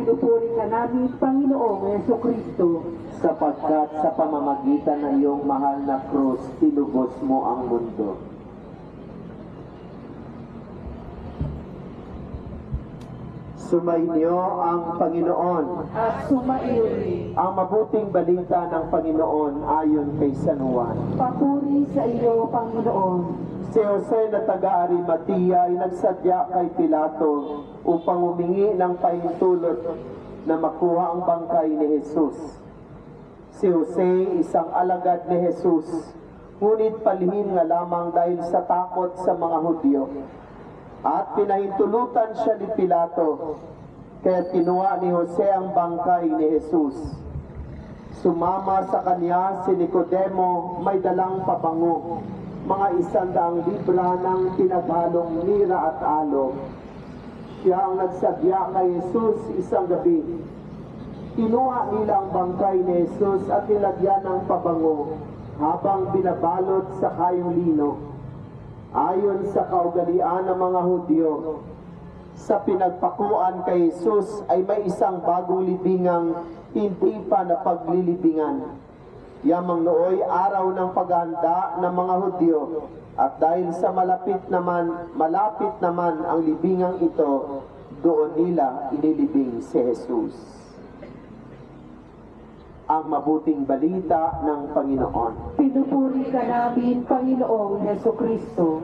Pinupuri ka namin, Panginoong Jesucristo, sapagkat sa pamamagitan ng iyong mahal na krus, tinubos mo ang mundo. Sumainyo ang Panginoon. at sumaiyo rin. Ang mabuting balita ng Panginoon ayon kay San Juan. Papuri sa iyo, Panginoon. Si Jose na taga-Arimatea ay nagsadya kay Pilato upang humingi ng pahintulot na makuha ang bangkay ni Jesus. Si Jose, isang alagad ni Jesus, ngunit palihim nga lamang dahil sa takot sa mga Hudyo. At pinahintulutan siya ni Pilato, kaya kinuha ni Jose ang bangkay ni Jesus. Sumama sa kanya si Nicodemo, may dalang pabango, mga 100 libra ng pinaghalong mira at alo. Siya ang nagsadya kay Jesus isang gabi. Kinuha nila ang bangkay ni Jesus at nilagyan ng pabango habang binabalot sa kayong lino. Ayon sa kaugalian ng mga Hudyo, sa pinagpakuan kay Jesus ay may isang bagong libingang hindi pa napaglilibingan. Yamang nooy araw ng paghahanda ng mga Hudyo, at dahil sa malapit naman ang libingang ito, doon nila inilibing si Jesus. Ang mabuting balita ng Panginoon. Pinupuri ka namin, Panginoong Jesucristo.